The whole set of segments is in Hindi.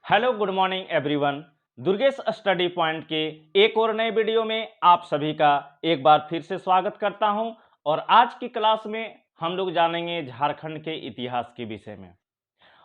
Hello good morning everyone. Durgesh study point के एक और नए वीडियो में आप सभी का एक बार फिर से स्वागत करता हूं। और आज की क्लास में हम लोग जानेंगे झारखंड के इतिहास के विषय में।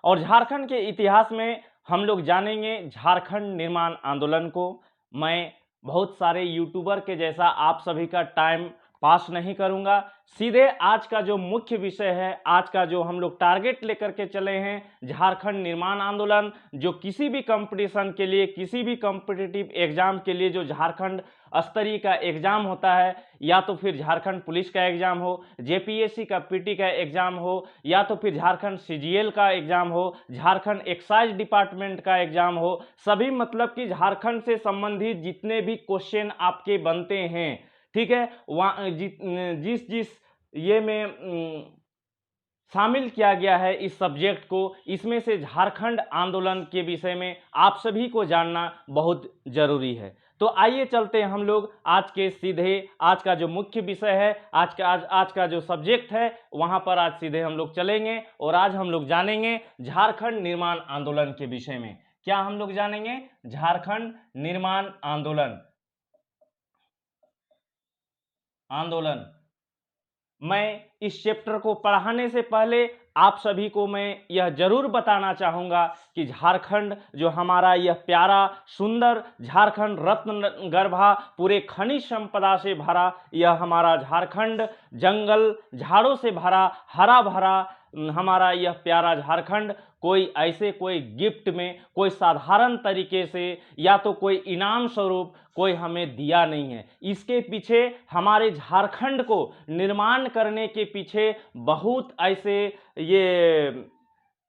और झारखंड के इतिहास में हम लोग जानेंगे झारखंड निर्माण आंदोलन को। मैं बहुत सारे यूट्यूबर के जैसा आप सभी का टाइम पास नहीं करूंगा, सीधे आज का जो मुख्य विषय है, आज का जो हम लोग टारगेट लेकर के चले हैं, झारखंड निर्माण आंदोलन, जो किसी भी कंपटीशन के लिए, किसी भी कॉम्पिटिटिव एग्जाम के लिए जो झारखंड स्तरीय का एग्जाम होता है, या तो फिर झारखंड पुलिस का एग्जाम हो, जेपीएससी का पीटी का एग्जाम हो, या तो फिर झारखंड सीजीएल का एग्जाम हो, झारखंड एक्साइज डिपार्टमेंट का एग्जाम हो, सभी मतलब कि झारखंड से संबंधित जितने भी क्वेश्चन आपके बनते हैं, ठीक है, वहाँ जिस जिस ये में शामिल किया गया है इस सब्जेक्ट को, इसमें से झारखंड आंदोलन के विषय में आप सभी को जानना बहुत जरूरी है। तो आइए चलते हैं हम लोग आज के सीधे, आज का जो मुख्य विषय है, आज का जो सब्जेक्ट है, वहां पर आज सीधे हम लोग चलेंगे। और आज हम लोग जानेंगे झारखंड निर्माण आंदोलन के विषय में। क्या हम लोग जानेंगे? झारखंड निर्माण आंदोलन। मैं इस चैप्टर को पढ़ाने से पहले आप सभी को मैं यह जरूर बताना चाहूँगा कि झारखंड जो हमारा यह प्यारा सुंदर झारखंड रत्न गर्भा पूरे खनिज संपदा से भरा यह हमारा झारखंड, जंगल झाड़ों से भरा हरा भरा हमारा यह प्यारा झारखंड कोई ऐसे कोई गिफ्ट में, कोई साधारण तरीके से या तो कोई इनाम स्वरूप कोई हमें दिया नहीं है। इसके पीछे, हमारे झारखंड को निर्माण करने के पीछे बहुत ऐसे ये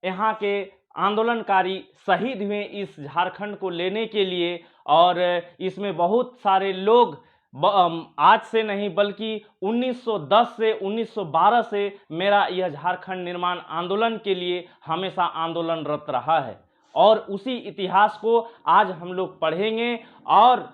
यहाँ के आंदोलनकारी शहीद हुए इस झारखंड को लेने के लिए। और इसमें बहुत सारे लोग आज से नहीं बल्कि 1910 से 1912 से मेरा यह झारखंड निर्माण आंदोलन के लिए हमेशा आंदोलनरत रहा है। और उसी इतिहास को आज हम लोग पढ़ेंगे। और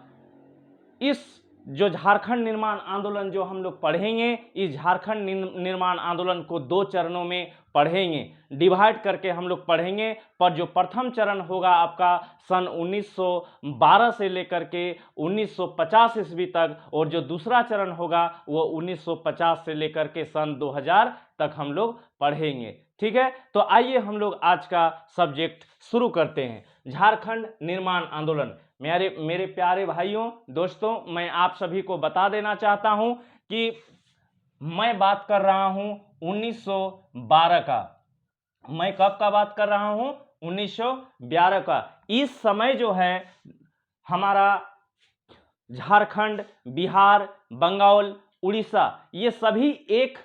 इस जो झारखंड निर्माण आंदोलन जो हम लोग पढ़ेंगे, इस झारखंड निर्माण आंदोलन को दो चरणों में पढ़ेंगे, डिवाइड करके हम लोग पढ़ेंगे। पर जो प्रथम चरण होगा आपका सन 1912 से लेकर के 1950 ईस्वी तक, और जो दूसरा चरण होगा वो 1950 से लेकर के सन 2000 तक हम लोग पढ़ेंगे। ठीक है, तो आइए हम लोग आज का सब्जेक्ट शुरू करते हैं। झारखंड निर्माण आंदोलन। मेरे प्यारे भाइयों दोस्तों, मैं आप सभी को बता देना चाहता हूं कि मैं बात कर रहा हूं 1912 का। मैं कब का बात कर रहा हूं? 1912 का। इस समय जो है हमारा झारखंड, बिहार, बंगाल, उड़ीसा, ये सभी एक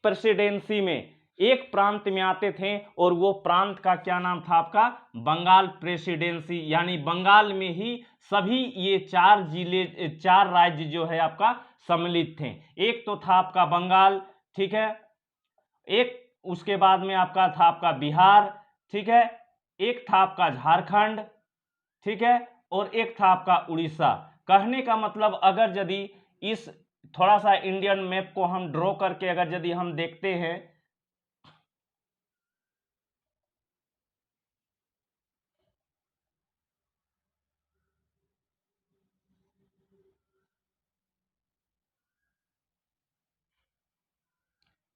प्रेसिडेंसी में, एक प्रांत में आते थे। और वो प्रांत का क्या नाम था आपका? बंगाल प्रेसिडेंसी। यानी बंगाल में ही सभी ये चार जिले, चार राज्य जो है आपका सम्मिलित थे। एक तो था आपका बंगाल, ठीक है, एक उसके बाद में आपका था आपका बिहार, ठीक है, एक था आपका झारखंड, ठीक है, और एक था आपका उड़ीसा। कहने का मतलब, अगर यदि इस थोड़ा सा इंडियन मैप को हम ड्रॉ करके अगर यदि हम देखते हैं,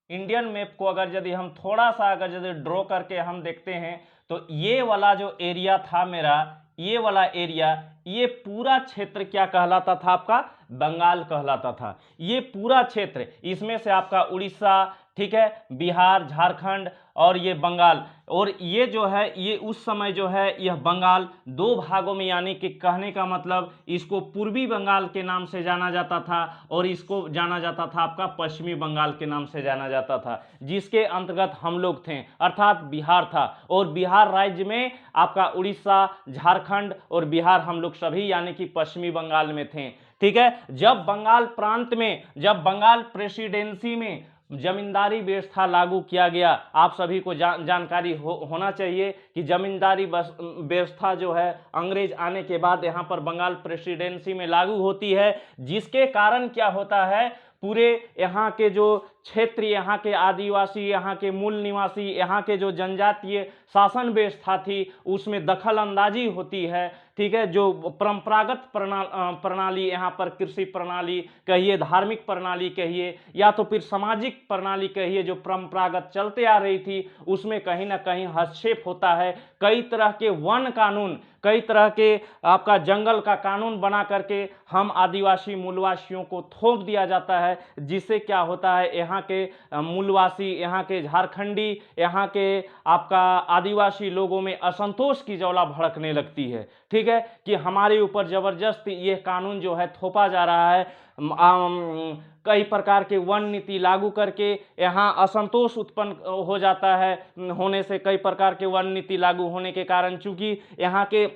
इंडियन मैप को अगर यदि हम थोड़ा सा अगर यदि ड्रॉ करके हम देखते हैं, तो ये वाला जो एरिया था मेरा, ये वाला एरिया, ये पूरा क्षेत्र क्या कहलाता था आपका? बंगाल कहलाता था। ये पूरा क्षेत्र, इसमें से आपका उड़ीसा, ठीक है, बिहार, झारखंड और ये बंगाल, और ये जो है ये उस समय जो है यह बंगाल दो भागों में, यानी कि कहने का मतलब इसको पूर्वी बंगाल के नाम से जाना जाता था और इसको जाना जाता था आपका पश्चिमी बंगाल के नाम से जाना जाता था, जिसके अंतर्गत हम लोग थे, अर्थात बिहार था। और बिहार राज्य में आपका उड़ीसा, झारखंड और बिहार हम लोग सभी यानी कि पश्चिमी बंगाल में थे। ठीक है, जब बंगाल प्रांत में, जब बंगाल प्रेसिडेंसी में जमींदारी व्यवस्था लागू किया गया, आप सभी को जानकारी होना चाहिए कि जमींदारी व्यवस्था जो है अंग्रेज आने के बाद यहाँ पर बंगाल प्रेसिडेंसी में लागू होती है, जिसके कारण क्या होता है, पूरे यहाँ के जो क्षेत्रीय, यहाँ के आदिवासी, यहाँ के मूल निवासी, यहाँ के जो जनजातीय शासन व्यवस्था थी उसमें दखल अंदाजी होती है, ठीक है। जो परंपरागत प्रणाली, यहाँ पर कृषि प्रणाली कहिए, धार्मिक प्रणाली कहिए, या तो फिर सामाजिक प्रणाली कहिए, जो परंपरागत चलते आ रही थी उसमें कहीं ना कहीं हस्तक्षेप होता है। कई तरह के वन कानून, कई तरह के आपका जंगल का कानून बना करके हम आदिवासी मूलवासियों को थोप दिया जाता है, जिससे क्या होता है, यहाँ के मूलवासी, यहाँ के झारखंडी, यहाँ के आपका आदिवासी लोगों में असंतोष की ज्वाला भड़कने लगती है, ठीक है, कि हमारे ऊपर जबरदस्त ये कानून जो है थोपा जा रहा है। कई प्रकार के वन नीति लागू करके यहाँ असंतोष उत्पन्न हो जाता है। होने से कई प्रकार के वन नीति लागू होने के कारण चूंकि यहाँ के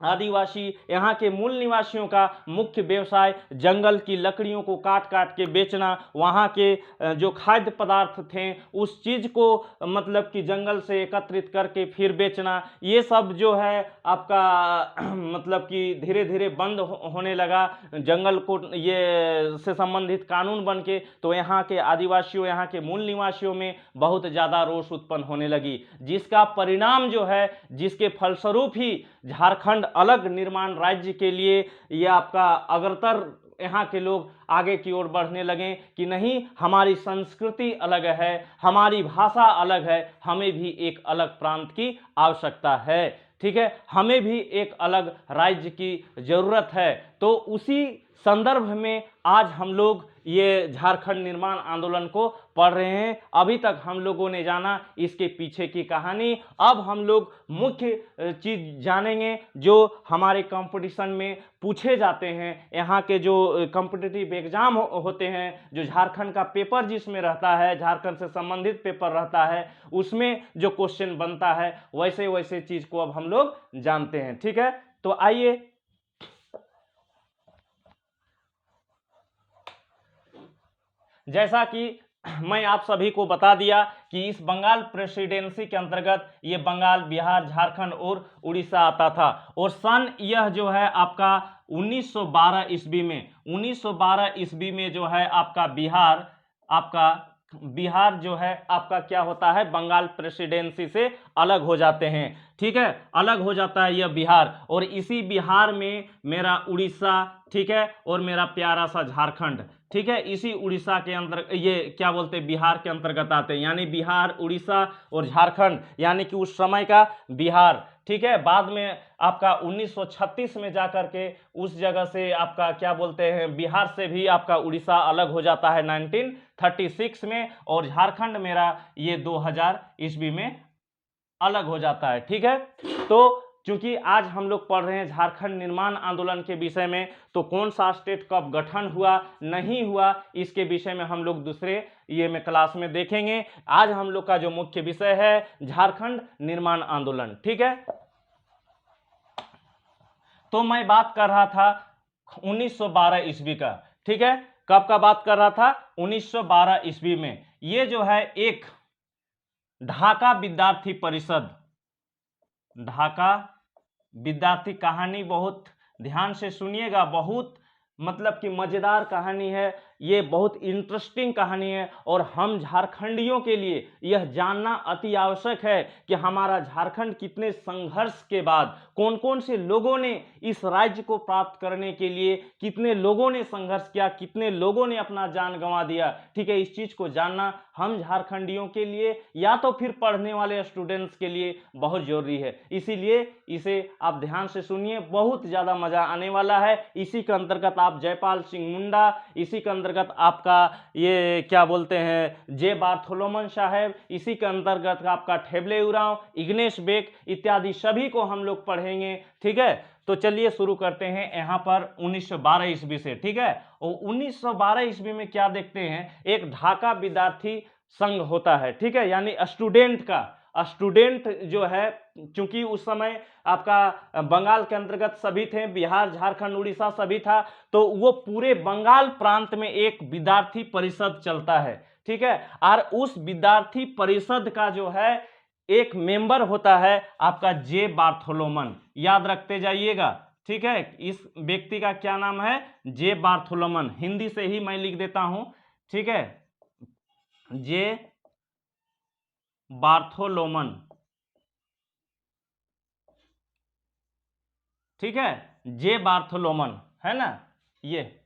आदिवासी, यहाँ के मूल निवासियों का मुख्य व्यवसाय जंगल की लकड़ियों को काट काट के बेचना, वहाँ के जो खाद्य पदार्थ थे उस चीज़ को मतलब कि जंगल से एकत्रित करके फिर बेचना, ये सब जो है आपका मतलब कि धीरे धीरे बंद होने लगा। जंगल को ये से संबंधित कानून बन के तो यहाँ के आदिवासियों, यहाँ के मूल निवासियों में बहुत ज़्यादा रोष उत्पन्न होने लगी, जिसका परिणाम जो है, जिसके फलस्वरूप ही झारखंड अलग निर्माण राज्य के लिए यह आपका अग्रतर यहाँ के लोग आगे की ओर बढ़ने लगे कि नहीं, हमारी संस्कृति अलग है, हमारी भाषा अलग है, हमें भी एक अलग प्रांत की आवश्यकता है, ठीक है, हमें भी एक अलग राज्य की जरूरत है। तो उसी संदर्भ में आज हम लोग ये झारखंड निर्माण आंदोलन को पढ़ रहे हैं। अभी तक हम लोगों ने जाना इसके पीछे की कहानी। अब हम लोग मुख्य चीज जानेंगे जो हमारे कंपटीशन में पूछे जाते हैं। यहाँ के जो कॉम्पिटिटिव एग्जाम होते हैं, जो झारखंड का पेपर जिसमें रहता है, झारखंड से संबंधित पेपर रहता है, उसमें जो क्वेश्चन बनता है वैसे वैसे चीज को अब हम लोग जानते हैं, ठीक है। तो आइए, जैसा कि मैं आप सभी को बता दिया कि इस बंगाल प्रेसिडेंसी के अंतर्गत ये बंगाल, बिहार, झारखंड और उड़ीसा आता था। और सन यह जो है आपका 1912 ईस्वी में, 1912 ईस्वी में जो है आपका बिहार जो है आपका क्या होता है, बंगाल प्रेसिडेंसी से अलग हो जाते हैं, ठीक है, अलग हो जाता है यह बिहार। और इसी बिहार में मेरा उड़ीसा, ठीक है, और मेरा प्यारा सा झारखंड, ठीक है, इसी उड़ीसा के अंदर ये क्या बोलते हैं, बिहार के अंतर्गत आते हैं। यानी बिहार, उड़ीसा और झारखंड, यानी कि उस समय का बिहार, ठीक है। बाद में आपका 1936 में जाकर के उस जगह से आपका क्या बोलते हैं, बिहार से भी आपका उड़ीसा अलग हो जाता है 1936 में, और झारखंड मेरा ये 2000 ईस्वी में अलग हो जाता है, ठीक है। तो क्योंकि आज हम लोग पढ़ रहे हैं झारखंड निर्माण आंदोलन के विषय में, तो कौन सा स्टेट कब गठन हुआ, नहीं हुआ, इसके विषय में हम लोग दूसरे ये में क्लास में देखेंगे। आज हम लोग का जो मुख्य विषय है झारखंड निर्माण आंदोलन, ठीक है। तो मैं बात कर रहा था 1912 ईस्वी का, ठीक है, कब का बात कर रहा था, 1912 ईस्वी में। ये जो है एक ढाका विद्यार्थी परिषद, ढाका विद्यार्थी, कहानी बहुत ध्यान से सुनिएगा, बहुत मतलब कि मजेदार कहानी है, ये बहुत इंटरेस्टिंग कहानी है। और हम झारखंडियों के लिए यह जानना अति आवश्यक है कि हमारा झारखंड कितने संघर्ष के बाद, कौन कौन से लोगों ने इस राज्य को प्राप्त करने के लिए, कितने लोगों ने संघर्ष किया, कितने लोगों ने अपना जान गंवा दिया, ठीक है। इस चीज को जानना हम झारखंडियों के लिए या तो फिर पढ़ने वाले स्टूडेंट्स के लिए बहुत जरूरी है। इसीलिए इसे आप ध्यान से सुनिए, बहुत ज्यादा मजा आने वाला है। इसी के अंतर्गत आप जयपाल सिंह मुंडा, इसी के अंतर्गत आपका ये क्या बोलते हैं जे बार्थोलोमन साहब, इसी के अंतर्गत आपका ठेबले उरांव, इग्नेश बेक इत्यादि सभी को हम लोग पढ़ेंगे, ठीक है। तो चलिए शुरू करते हैं यहाँ पर 1912 ईस्वी से, ठीक है। और 1912 ईस्वी में क्या देखते हैं, एक ढाका विद्यार्थी संघ होता है, ठीक है, यानी स्टूडेंट जो है, क्योंकि उस समय आपका बंगाल के अंतर्गत सभी थे, बिहार, झारखंड, उड़ीसा सभी था, तो वो पूरे बंगाल प्रांत में एक विद्यार्थी परिषद चलता है, ठीक है। और उस विद्यार्थी परिषद का जो है एक मेंबर होता है आपका जे बार्थोलोमन, याद रखते जाइएगा, ठीक है। इस व्यक्ति का क्या नाम है, जे बार्थोलोमन, हिंदी से ही मैं लिख देता हूं, ठीक है। जे बार्थोलोमन, ठीक है, जे बार्थोलोमन है ना, ये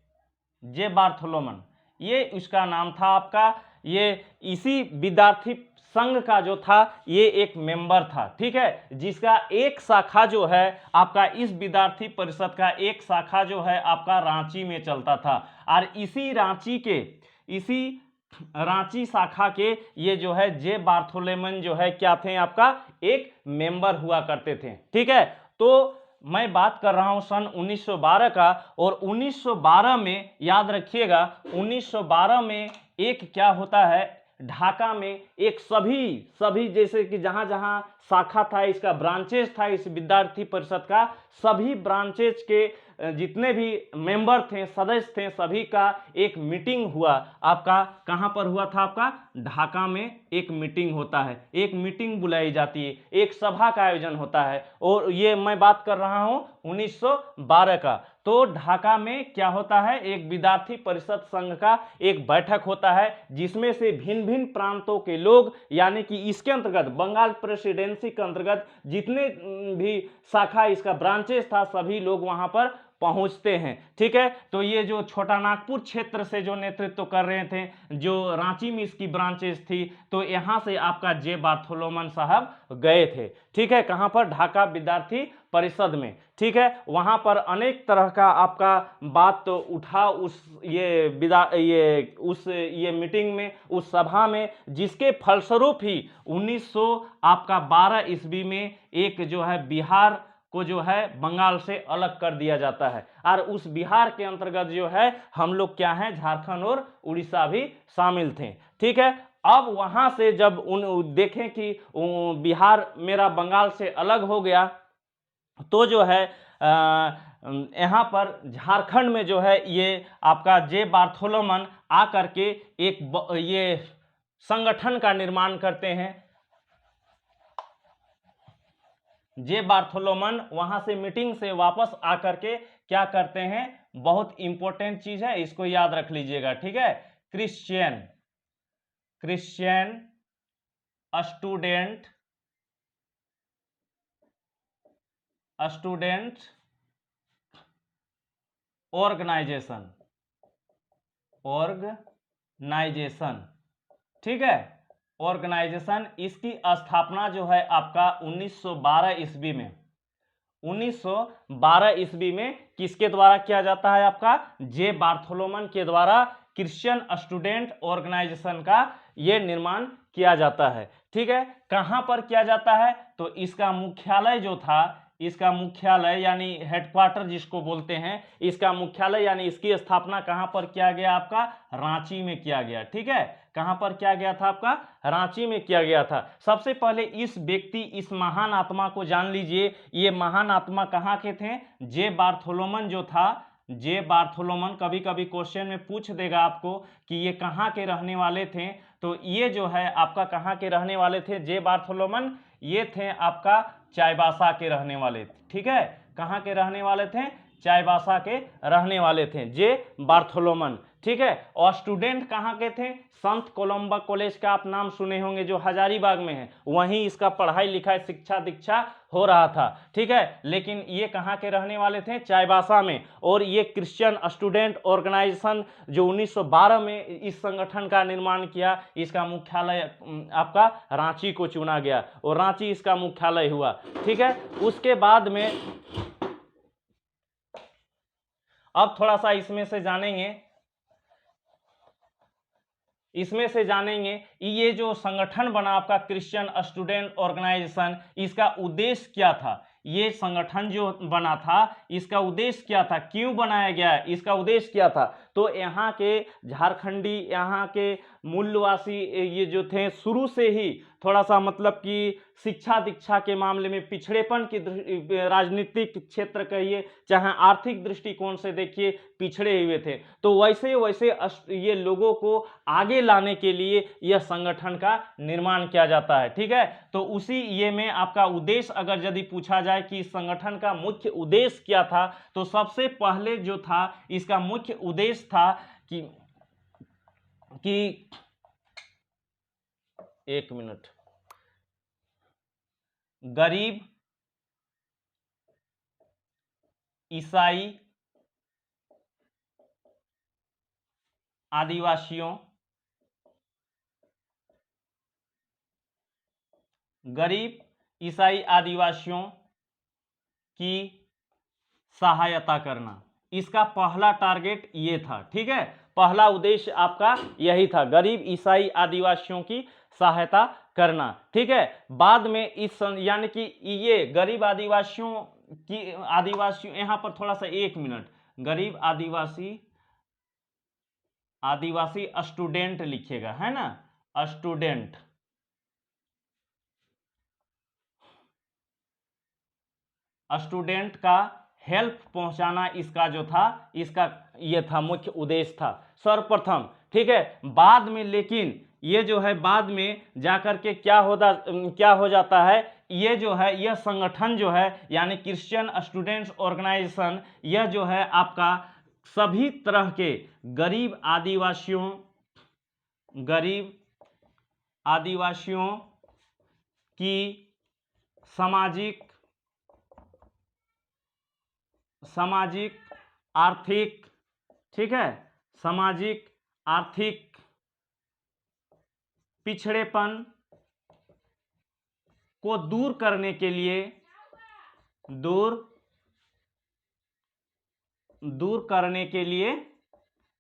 जे बार्थोलोमन, ये उसका नाम था आपका। ये इसी विद्यार्थी संघ का जो था ये एक मेंबर था, ठीक है, जिसका एक शाखा जो है आपका, इस विद्यार्थी परिषद का एक शाखा जो है आपका रांची में चलता था। और इसी रांची शाखा के ये जो है जे बार्थोलोमन जो है क्या थे आपका, एक मेंबर हुआ करते थे, ठीक है। तो मैं बात कर रहा हूं सन 1912 का, और 1912 में याद रखिएगा, 1912 में एक क्या होता है, ढाका में एक सभी जैसे कि जहां जहां शाखा था, इसका ब्रांचेस था इस विद्यार्थी परिषद का, सभी ब्रांचेस के जितने भी मेंबर थे, सदस्य थे, सभी का एक मीटिंग हुआ आपका। कहां पर हुआ था आपका, ढाका में एक मीटिंग होता है, एक मीटिंग बुलाई जाती है, एक सभा का आयोजन होता है। और ये मैं बात कर रहा हूं 1912 का। तो ढाका में क्या होता है, एक विद्यार्थी परिषद संघ का एक बैठक होता है, जिसमें से भिन्न भिन्न प्रांतों के लोग, यानी कि इसके अंतर्गत बंगाल प्रेसिडेंसी के अंतर्गत जितने भी शाखा इसका ब्रांचेस था, सभी लोग वहां पर पहुंचते हैं, ठीक है। तो ये जो छोटा नागपुर क्षेत्र से जो नेतृत्व कर रहे थे, जो रांची में इसकी ब्रांचेस थी, तो यहां से आपका जे बार्थोलोमन साहब गए थे, ठीक है। कहां पर, ढाका विद्यार्थी परिषद में, ठीक है। वहां पर अनेक तरह का आपका बात तो उठा ये मीटिंग में, उस सभा में, जिसके फलस्वरूप ही 1912 ईस्वी में एक जो है बिहार को जो है बंगाल से अलग कर दिया जाता है। और उस बिहार के अंतर्गत जो है हम लोग क्या हैं, झारखंड और उड़ीसा भी शामिल थे, ठीक है। अब वहां से जब देखें कि बिहार मेरा बंगाल से अलग हो गया, तो जो है यहाँ पर झारखंड में जो है ये आपका जे बार्थोलोमन आकर के एक ये संगठन का निर्माण करते हैं। जे बार्थोलोमन वहां से मीटिंग से वापस आकर के क्या करते हैं, बहुत इंपॉर्टेंट चीज है, इसको याद रख लीजिएगा, ठीक है। क्रिश्चियन स्टूडेंट ऑर्गेनाइजेशन, ठीक है, ऑर्गेनाइजेशन। इसकी स्थापना जो है आपका 1912 ईस्वी में, 1912 ईस्वी में किसके द्वारा किया जाता है आपका, जे बार्थोलोमन के द्वारा क्रिश्चियन स्टूडेंट ऑर्गेनाइजेशन का ये निर्माण किया जाता है, ठीक है। कहां पर किया जाता है, तो इसका मुख्यालय जो था, इसका मुख्यालय यानी हेडक्वार्टर जिसको बोलते हैं, इसका मुख्यालय यानी इसकी स्थापना कहां पर किया गया आपका, रांची में किया गया, ठीक है। कहां पर किया गया था आपका, रांची में किया गया था। सबसे पहले इस व्यक्ति, इस महान आत्मा को जान लीजिए, ये महान आत्मा कहां के थे, जे बार्थोलोमन जो था, जे बार्थोलोमन, कभी कभी क्वेश्चन में पूछ देगा आपको कि ये कहां के रहने वाले थे, तो ये जो है आपका कहां के रहने वाले थे, जे बार्थोलोमन, ये थे आपका चाईबासा के रहने वाले, ठीक है। कहां के रहने वाले थे, चाईबासा के रहने वाले थे जे बार्थोलोमन, ठीक है। और स्टूडेंट कहां के थे, संत कोलंबा कॉलेज का आप नाम सुने होंगे, जो हजारीबाग में है, वहीं इसका पढ़ाई लिखाई शिक्षा दीक्षा हो रहा था, ठीक है। लेकिन ये कहां के रहने वाले थे, चाईबासा में। और ये क्रिश्चियन स्टूडेंट ऑर्गेनाइजेशन जो 1912 में इस संगठन का निर्माण किया, इसका मुख्यालय आपका रांची को चुना गया और रांची इसका मुख्यालय हुआ, ठीक है। उसके बाद में अब थोड़ा सा इसमें से जानेंगे ये जो संगठन बना आपका क्रिश्चियन स्टूडेंट ऑर्गेनाइजेशन, इसका उद्देश्य क्या था। ये संगठन जो बना था, इसका उद्देश्य क्या था, क्यों बनाया गया, इसका उद्देश्य क्या था। तो यहाँ के झारखंडी, यहाँ के मूलवासी ये जो थे, शुरू से ही थोड़ा सा मतलब कि शिक्षा दीक्षा के मामले में पिछड़ेपन की, राजनीतिक क्षेत्र कहिए चाहे आर्थिक दृष्टिकोण से देखिए, पिछड़े हुए थे। तो वैसे वैसे ये लोगों को आगे लाने के लिए यह संगठन का निर्माण किया जाता है, ठीक है। तो उसी ये में आपका उद्देश्य अगर यदि पूछा जाए कि इस संगठन का मुख्य उद्देश्य क्या था, तो सबसे पहले जो था इसका मुख्य उद्देश्य था कि एक मिनट। गरीब ईसाई आदिवासियों, गरीब ईसाई आदिवासियों की सहायता करना, इसका पहला टारगेट ये था। ठीक है, पहला उद्देश्य आपका यही था, गरीब ईसाई आदिवासियों की सहायता करना। ठीक है, बाद में इस यानी कि ये गरीब आदिवासियों की, आदिवासियों यहां पर थोड़ा सा एक मिनट, गरीब आदिवासी स्टूडेंट लिखिएगा, है ना, स्टूडेंट, स्टूडेंट का हेल्प पहुंचाना इसका जो था, इसका ये था मुख्य उद्देश्य था सर्वप्रथम। ठीक है, बाद में लेकिन ये जो है बाद में जाकर के क्या हो जाता है, ये जो है यह संगठन जो है यानी क्रिश्चियन स्टूडेंट्स ऑर्गेनाइजेशन, यह जो है आपका सभी तरह के गरीब आदिवासियों की सामाजिक आर्थिक, ठीक है, सामाजिक आर्थिक पिछड़ेपन को दूर करने के लिए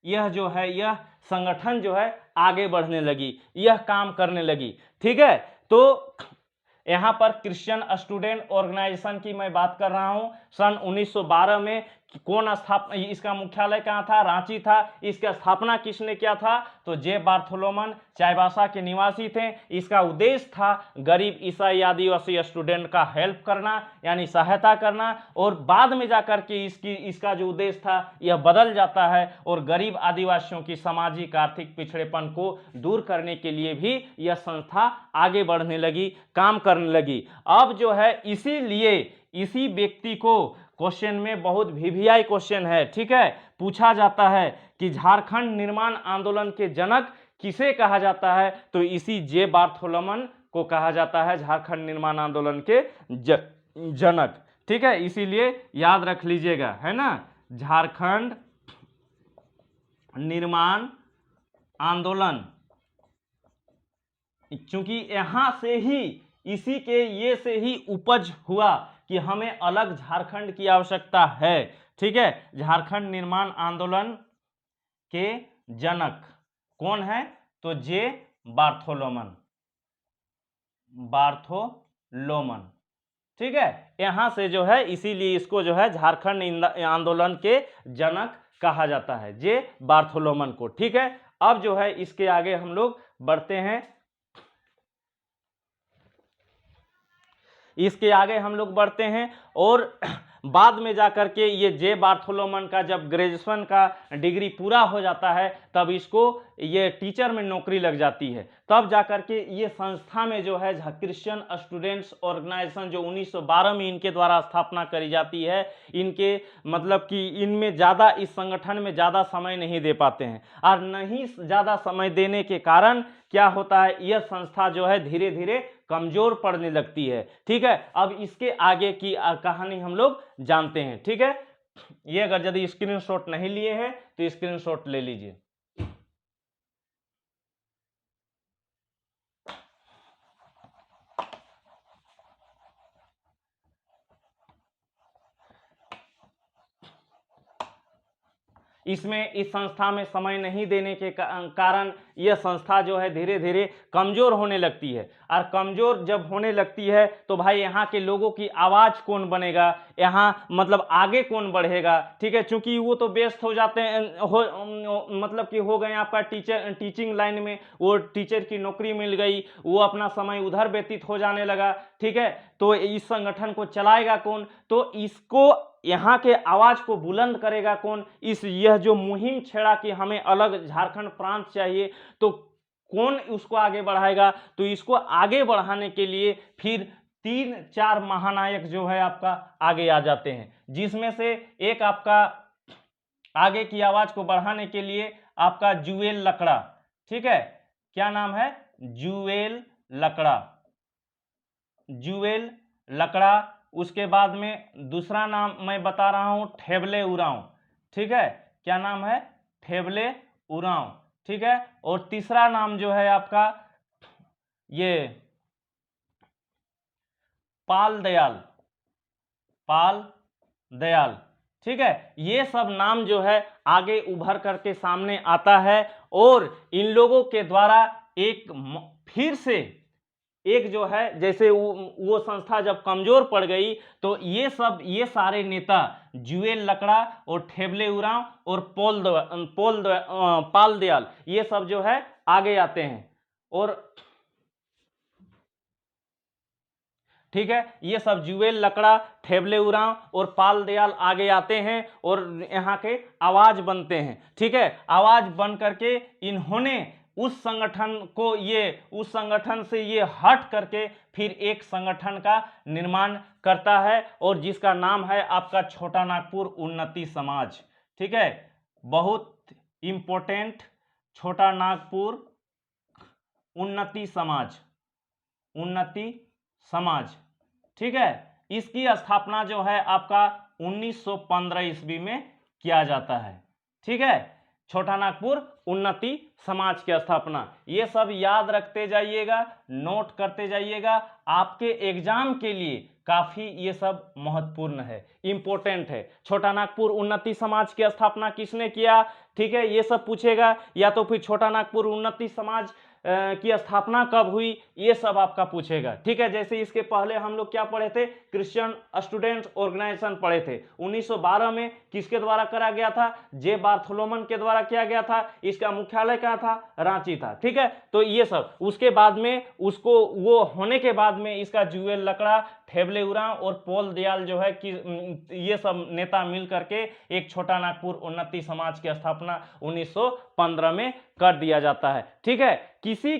यह जो है, यह संगठन जो है आगे बढ़ने लगी, यह काम करने लगी। ठीक है, तो यहां पर क्रिश्चियन स्टूडेंट ऑर्गेनाइजेशन की मैं बात कर रहा हूं। सन 1912 में कौन स्थापना, इसका मुख्यालय कहां था, रांची था। इसका स्थापना किसने किया था, तो जे बार्थोलोमन चाईबासा के निवासी थे। इसका उद्देश्य था गरीब ईसाई आदिवासी स्टूडेंट का हेल्प करना यानी सहायता करना, और बाद में जाकर के इसका जो उद्देश्य था यह बदल जाता है और गरीब आदिवासियों की सामाजिक आर्थिक पिछड़ेपन को दूर करने के लिए भी यह संस्था आगे बढ़ने लगी, काम करने लगी। अब जो है इसीलिए इसी व्यक्ति को क्वेश्चन में बहुत वीवीआई क्वेश्चन है, ठीक है, पूछा जाता है कि झारखंड निर्माण आंदोलन के जनक किसे कहा जाता है, तो इसी जे बार्थोलोमन को कहा जाता है झारखंड निर्माण आंदोलन के जनक। ठीक है, इसीलिए याद रख लीजिएगा, है ना, झारखंड निर्माण आंदोलन, क्योंकि यहां से ही इसी के ये से ही उपज हुआ कि हमें अलग झारखंड की आवश्यकता है। ठीक है, झारखंड निर्माण आंदोलन के जनक कौन है, तो जे बार्थोलोमन। ठीक है, यहां से जो है इसीलिए इसको जो है झारखंड आंदोलन के जनक कहा जाता है, जे बार्थोलोमन को। ठीक है, अब जो है इसके आगे हम लोग बढ़ते हैं, और बाद में जाकर के ये जे बार्थोलोमन का जब ग्रेजुएशन का डिग्री पूरा हो जाता है तब इसको ये टीचर में नौकरी लग जाती है। तब जाकर के ये संस्था में जो है क्रिश्चियन स्टूडेंट्स ऑर्गेनाइजेशन जो 1912 में इनके द्वारा स्थापना करी जाती है, इनके मतलब कि इनमें ज़्यादा, इस संगठन में ज़्यादा समय नहीं दे पाते हैं, और नहीं ज़्यादा समय देने के कारण क्या होता है, यह संस्था जो है धीरे धीरे कमजोर पड़ने लगती है। ठीक है, अब इसके आगे की कहानी हम लोग जानते हैं। ठीक है, ये अगर यदि स्क्रीनशॉट नहीं लिए हैं तो स्क्रीनशॉट ले लीजिए। इसमें इस संस्था में समय नहीं देने के कारण यह संस्था जो है धीरे धीरे कमजोर होने लगती है, और कमजोर जब होने लगती है तो भाई यहाँ के लोगों की आवाज़ कौन बनेगा, यहाँ मतलब आगे कौन बढ़ेगा। ठीक है, क्योंकि वो तो व्यस्त हो जाते हैं, मतलब कि हो गए आपका टीचिंग लाइन में, वो टीचर की नौकरी मिल गई, वो अपना समय उधर व्यतीत हो जाने लगा। ठीक है, तो इस संगठन को चलाएगा कौन, तो इसको यहाँ के आवाज को बुलंद करेगा कौन, यह जो मुहिम छेड़ा कि हमें अलग झारखंड प्रांत चाहिए, तो कौन उसको आगे बढ़ाएगा, तो इसको आगे बढ़ाने के लिए फिर 3-4 महानायक जो है आपका आगे आ जाते हैं, जिसमें से एक आपका आगे की आवाज को बढ़ाने के लिए आपका जुएल लकड़ा। ठीक है, क्या नाम है, जुएल लकड़ा, जुएल लकड़ा। उसके बाद में दूसरा नाम मैं बता रहा हूं ठेबले उरांव, ठीक है, क्या नाम है, ठेबले उरांव, ठीक है। और तीसरा नाम जो है आपका ये पाल दयाल, पाल दयाल, ठीक है। ये सब नाम जो है आगे उभर करके सामने आता है और इन लोगों के द्वारा एक फिर से एक जो है जैसे वो संस्था जब कमजोर पड़ गई तो ये सारे नेता जुएल लकड़ा और ठेबले उरांव और पाल दयाल ये सब जो है आगे आते हैं और ठीक है, ये सब जुएल लकड़ा, ठेबले उरांव और पाल दयाल आगे आते हैं और यहाँ के आवाज बनते हैं, ठीक है। आवाज बन करके इन्होंने उस संगठन से ये हट करके फिर एक संगठन का निर्माण करता है और जिसका नाम है आपका छोटा नागपुर उन्नति समाज, ठीक है। बहुत इंपॉर्टेंट, छोटा नागपुर उन्नति समाज, उन्नति समाज, ठीक है। इसकी स्थापना जो है आपका 1915 ईस्वी में किया जाता है, ठीक है। छोटा नागपुर उन्नति समाज की स्थापना, ये सब याद रखते जाइएगा, नोट करते जाइएगा, आपके एग्जाम के लिए काफी ये सब महत्वपूर्ण है, इंपॉर्टेंट है। छोटा नागपुर उन्नति समाज की स्थापना किसने किया, ठीक है, ये सब पूछेगा, या तो फिर छोटा नागपुर उन्नति समाज की स्थापना कब हुई, ये सब आपका पूछेगा, ठीक है। जैसे इसके पहले हम लोग क्या पढ़े थे, क्रिश्चियन स्टूडेंट्स ऑर्गेनाइजेशन पढ़े थे, 1912 में किसके द्वारा करा गया था, जे बार्थोलोमन के द्वारा किया गया था। इसका मुख्यालय क्या था, रांची था, ठीक है। तो ये सब उसके बाद में उसको वो होने के बाद में इसका जुएल लकड़ा, ठेबले उरांव और पोल दयाल जो है कि ये सब नेता मिल करके एक छोटा नागपुर उन्नति समाज की स्थापना 1915 में कर दिया जाता है, ठीक है। किसी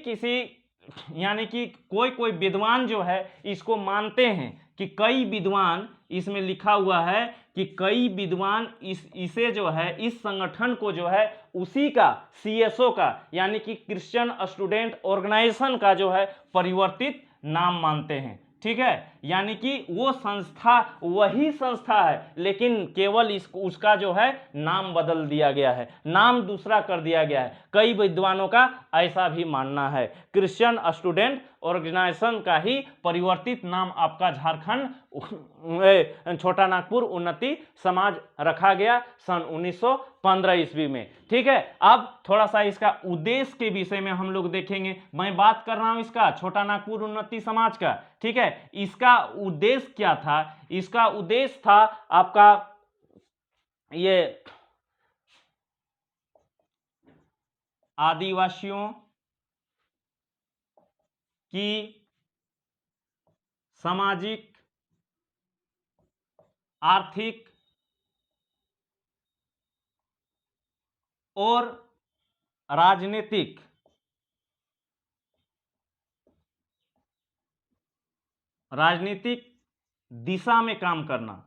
यानी कि कोई विद्वान जो है इसको मानते हैं कि कई विद्वान, इसमें लिखा हुआ है कि कई विद्वान इसे जो है इस संगठन को जो है उसी का CSO का यानी कि क्रिश्चियन स्टूडेंट ऑर्गेनाइजेशन का जो है परिवर्तित नाम मानते हैं, ठीक है। यानी कि वो संस्था वही संस्था है लेकिन केवल उसका जो है नाम बदल दिया गया है, नाम दूसरा कर दिया गया है। कई विद्वानों का ऐसा भी मानना है, क्रिश्चियन स्टूडेंट ऑर्गेनाइजेशन का ही परिवर्तित नाम आपका झारखंड छोटा नागपुर उन्नति समाज रखा गया सन 1915 ईस्वी में, ठीक है। अब थोड़ा सा इसका उद्देश्य के विषय में हम लोग देखेंगे। मैं बात कर रहा हूं इसका छोटा नागपुर उन्नति समाज का, ठीक है। इसका उद्देश्य क्या था, इसका उद्देश्य था आपका ये आदिवासियों की सामाजिक, आर्थिक और राजनीतिक दिशा में काम करना,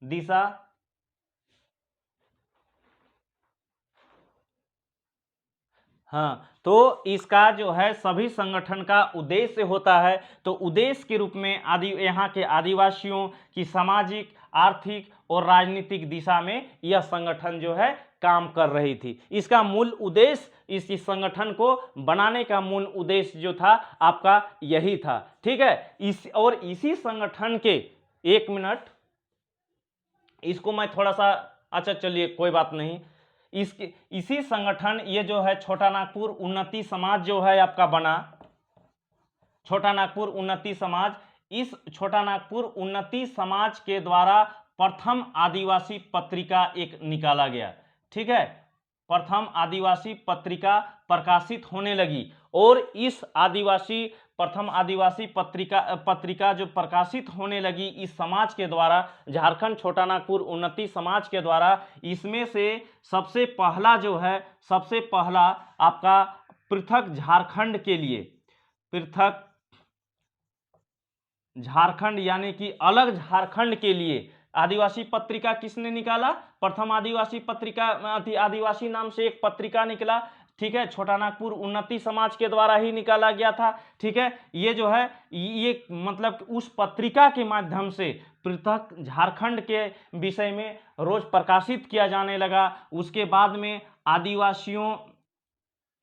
दिशा हाँ, तो इसका जो है सभी संगठन का उद्देश्य होता है। तो उद्देश्य के रूप में यहाँ के आदिवासियों की सामाजिक, आर्थिक और राजनीतिक दिशा में यह संगठन जो है काम कर रही थी। इसका मूल उद्देश्य, इस संगठन को बनाने का मूल उद्देश्य जो था आपका यही था, ठीक है। इसी संगठन के, एक मिनट, इसको मैं थोड़ा सा, अच्छा चलिए कोई बात नहीं, इसी संगठन, ये जो है छोटा नागपुर उन्नति समाज जो है आपका बना, छोटा नागपुर उन्नति समाज, इस छोटा नागपुर उन्नति समाज के द्वारा प्रथम आदिवासी पत्रिका एक निकाला गया, ठीक है। प्रथम आदिवासी पत्रिका प्रकाशित होने लगी और इस प्रथम आदिवासी पत्रिका जो प्रकाशित होने लगी इस समाज के द्वारा, झारखंड छोटा नागपुर उन्नति समाज के द्वारा, इसमें से सबसे पहला आपका पृथक झारखंड के लिए, पृथक झारखंड यानी कि अलग झारखंड के लिए आदिवासी पत्रिका किसने निकाला, प्रथम आदिवासी पत्रिका, आदिवासी नाम से एक पत्रिका निकला ठीक है, छोटा नागपुर उन्नति समाज के द्वारा ही निकाला गया था। ठीक है, ये जो है ये मतलब उस पत्रिका के माध्यम से पृथक झारखंड के विषय में रोज प्रकाशित किया जाने लगा। उसके बाद में आदिवासियों,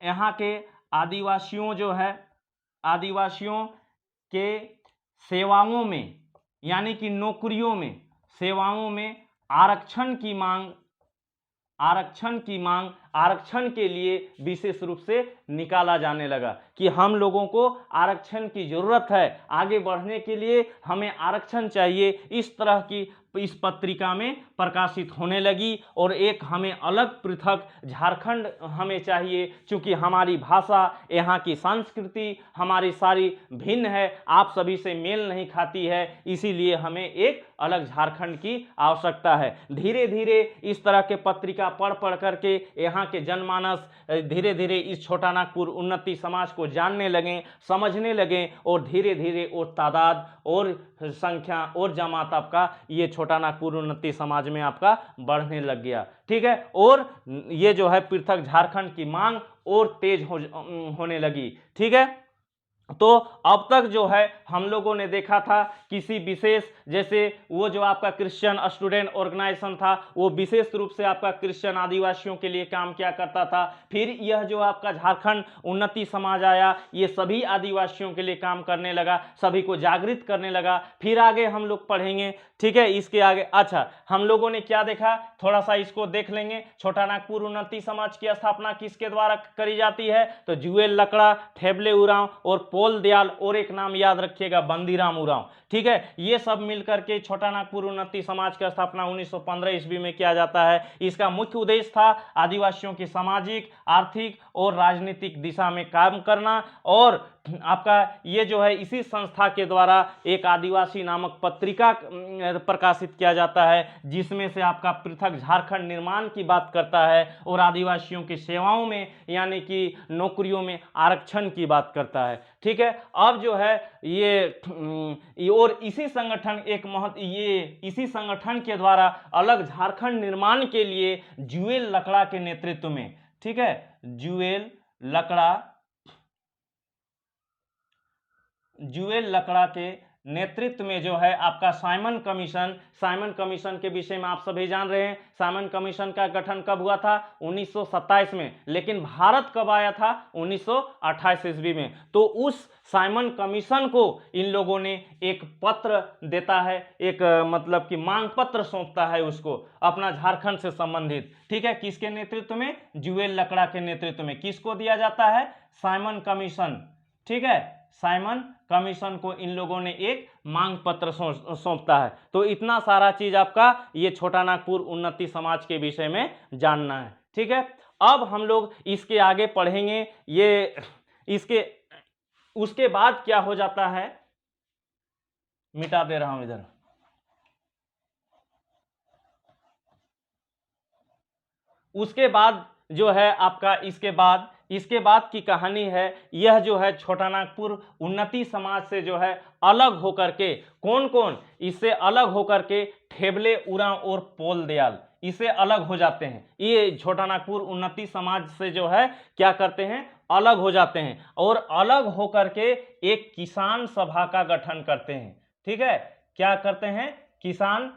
यहाँ के आदिवासियों जो है, आदिवासियों के सेवाओं में यानी कि नौकरियों में, सेवाओं में आरक्षण की मांग, आरक्षण के लिए विशेष रूप से निकाला जाने लगा कि हम लोगों को आरक्षण की जरूरत है, आगे बढ़ने के लिए हमें आरक्षण चाहिए। इस तरह की इस पत्रिका में प्रकाशित होने लगी और एक हमें अलग पृथक झारखंड हमें चाहिए, क्योंकि हमारी भाषा, यहाँ की संस्कृति हमारी सारी भिन्न है, आप सभी से मेल नहीं खाती है, इसीलिए हमें एक अलग झारखंड की आवश्यकता है। धीरे धीरे इस तरह के पत्रिका पढ़ करके यहाँ के जनमानस धीरे धीरे इस छोटा नागपुर उन्नति समाज को जानने लगे, समझने लगे और धीरे धीरे वो तादाद और संख्या और जमात आपका ये छोटा नागपुर उन्नति समाज में आपका बढ़ने लग गया। ठीक है, और ये जो है पृथक झारखंड की मांग और तेज होने लगी। ठीक है, तो अब तक जो है हम लोगों ने देखा था किसी विशेष, जैसे वो जो आपका क्रिश्चियन स्टूडेंट ऑर्गेनाइजेशन था वो विशेष रूप से आपका क्रिश्चियन आदिवासियों के लिए काम किया करता था। फिर यह जो आपका झारखंड उन्नति समाज आया, ये सभी आदिवासियों के लिए काम करने लगा, सभी को जागृत करने लगा। फिर आगे हम लोग पढ़ेंगे। ठीक है, इसके आगे अच्छा हम लोगों ने क्या देखा, थोड़ा सा इसको देख लेंगे। छोटा नागपुर उन्नति समाज की स्थापना किसके द्वारा करी जाती है, तो जुएल लकड़ा, ठेबले उरांव और पोल दयाल, और एक नाम याद रखिएगा बंदीराम उरांव। ठीक है, ये सब मिलकर के छोटा नागपुर उन्नति समाज की स्थापना 1915 ईस्वी में किया जाता है। इसका मुख्य उद्देश्य था आदिवासियों की सामाजिक, आर्थिक और राजनीतिक दिशा में काम करना। और आपका ये जो है इसी संस्था के द्वारा एक आदिवासी नामक पत्रिका प्रकाशित किया जाता है, जिसमें से आपका पृथक झारखंड निर्माण की बात करता है और आदिवासियों की सेवाओं में यानी कि नौकरियों में आरक्षण की बात करता है। ठीक है, अब जो है ये और इसी संगठन इसी संगठन के द्वारा अलग झारखंड निर्माण के लिए जुएल लकड़ा के नेतृत्व में, ठीक है, जुएल लकड़ा के नेतृत्व में जो है आपका साइमन कमीशन के विषय में आप सभी जान रहे हैं। साइमन कमीशन का गठन कब हुआ था, 1927 में, लेकिन भारत कब आया था, 1928 ईस्वी में। तो उस साइमन कमीशन को इन लोगों ने एक पत्र देता है, एक मतलब कि मांग पत्र सौंपता है उसको अपना झारखंड से संबंधित। ठीक है, किसके नेतृत्व में, जुएल लकड़ा के नेतृत्व में। किसको दिया जाता है, साइमन कमीशन। ठीक है, साइमन कमीशन को इन लोगों ने एक मांग पत्र सौंपता है। तो इतना सारा चीज आपका ये छोटा नागपुर उन्नति समाज के विषय में जानना है। ठीक है, अब हम लोग इसके आगे पढ़ेंगे। उसके बाद क्या हो जाता है, मिटा दे रहा हूं इधर। उसके बाद जो है आपका इसके बाद की कहानी है, यह जो है छोटा नागपुर उन्नति समाज से जो है अलग होकर के कौन इससे अलग होकर के ठेबले उरांव और पोल दयाल इससे अलग हो जाते हैं। ये छोटा नागपुर उन्नति समाज से जो है क्या करते हैं, अलग हो जाते हैं और अलग होकर के एक किसान सभा का गठन करते हैं। ठीक है, क्या करते हैं, किसान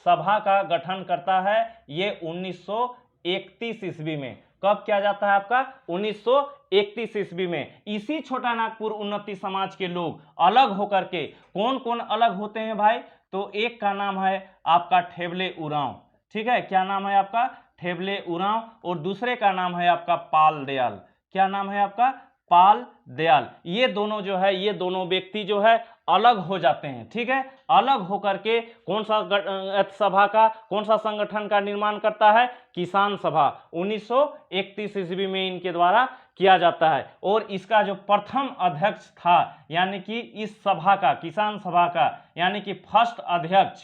सभा का गठन करता है ये 1931 ईस्वी में। कब किया जाता है आपका, 1931 ईस्वी में। इसी छोटा नागपुर उन्नति समाज के लोग अलग होकर के कौन अलग होते हैं भाई, तो एक का नाम है आपका ठेबले उरांव। ठीक है, क्या नाम है आपका, ठेबले उरांव, और दूसरे का नाम है आपका पाल दयाल। क्या नाम है आपका, पाल दयाल। ये दोनों जो है, ये दोनों व्यक्ति जो है अलग हो जाते हैं। ठीक है, अलग होकर के कौन सा संगठन का निर्माण करता है, किसान सभा। 1931 ईस्वी में इनके द्वारा किया जाता है और इसका जो प्रथम अध्यक्ष था यानी कि इस सभा का, किसान सभा का यानी कि फर्स्ट अध्यक्ष,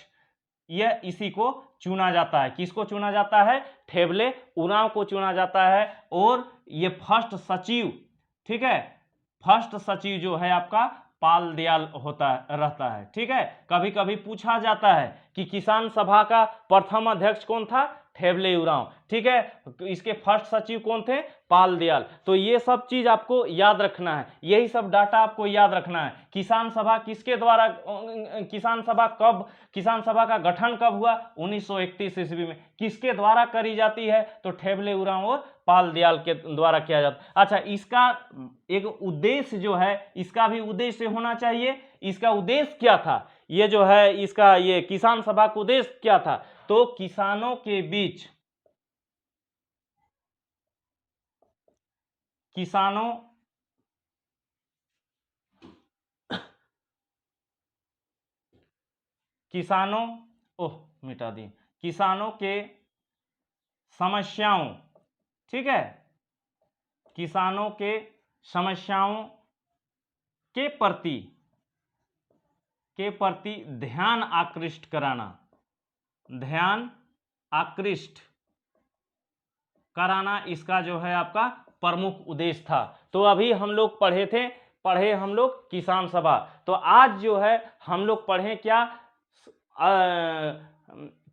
यह इसी को चुना जाता है। किसको चुना जाता है, ठेबले उरांव को चुना जाता है। और ये फर्स्ट सचिव, ठीक है, फर्स्ट सचिव जो है आपका पाल दयाल रहता है। ठीक है, कभी कभी पूछा जाता है कि किसान सभा का प्रथम अध्यक्ष कौन था, ठेबले उरांव, ठीक है। तो इसके फर्स्ट सचिव कौन थे? पाल दयाल। तो ये सब चीज आपको याद रखना है, यही सब डाटा आपको याद रखना है। किसान सभा किसके द्वारा, किसान सभा का गठन कब हुआ? 1931 ईस्वी में। किसके द्वारा करी जाती है? तो ठेबले उरांव और पाल दयाल के द्वारा किया जाता। अच्छा, इसका एक उद्देश्य जो है, इसका भी उद्देश्य होना चाहिए। इसका उद्देश्य क्या था? ये जो है इसका, ये किसान सभा का उद्देश्य क्या था? तो किसानों के बीच, किसानों ओह मिटा दी, किसानों के समस्याओं, ठीक है, किसानों के समस्याओं के प्रति ध्यान आकृष्ट कराना, ध्यान आकृष्ट कराना इसका जो है आपका प्रमुख उद्देश्य था। तो अभी हम लोग पढ़े हम लोग किसान सभा। तो आज जो है हम लोग पढ़े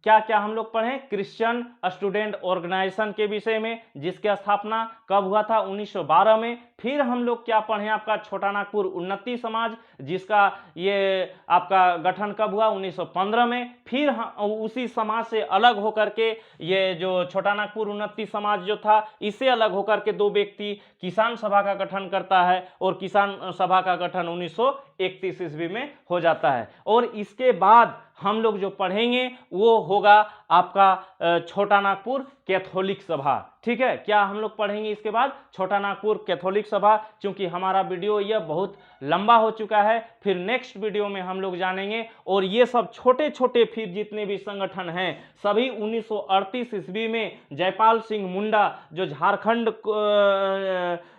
क्या क्या हम लोग पढ़े? क्रिश्चियन स्टूडेंट ऑर्गेनाइजेशन के विषय में, जिसकी स्थापना कब हुआ था? 1912 में। फिर हम लोग क्या पढ़े? आपका छोटा नागपुर उन्नति समाज, जिसका ये आपका गठन कब हुआ? 1915 में। फिर उसी समाज से अलग होकर के ये जो छोटा नागपुर उन्नति समाज जो था, इससे अलग होकर के दो व्यक्ति किसान सभा का गठन करता है, और किसान सभा का गठन 1931 ईस्वी में हो जाता है। और इसके बाद हम लोग जो पढ़ेंगे वो होगा आपका छोटा नागपुर कैथोलिक सभा, ठीक है। क्या हम लोग पढ़ेंगे इसके बाद? छोटा नागपुर कैथोलिक सभा। क्योंकि हमारा वीडियो यह बहुत लंबा हो चुका है, फिर नेक्स्ट वीडियो में हम लोग जानेंगे। और ये सब छोटे छोटे फिर जितने भी संगठन हैं, सभी 1938 ईस्वी में जयपाल सिंह मुंडा, जो झारखंड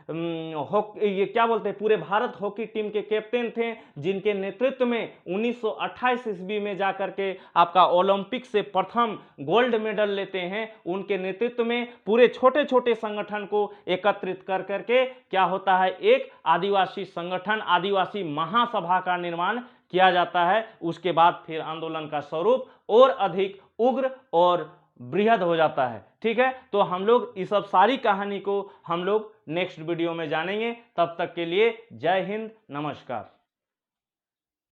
ये क्या बोलते हैं, पूरे भारत हॉकी टीम के कैप्टन थे, जिनके नेतृत्व में 1928 ईस्वी में जाकर के आपका ओलंपिक से प्रथम गोल्ड मेडल लेते हैं, उनके नेतृत्व में पूरे छोटे छोटे संगठन को एकत्रित कर करके क्या होता है, एक आदिवासी संगठन, आदिवासी महासभा का निर्माण किया जाता है। उसके बाद फिर आंदोलन का स्वरूप और अधिक उग्र और बृहद हो जाता है, ठीक है। तो हम लोग इस सब सारी कहानी को हम लोग नेक्स्ट वीडियो में जानेंगे। तब तक के लिए जय हिंद, नमस्कार।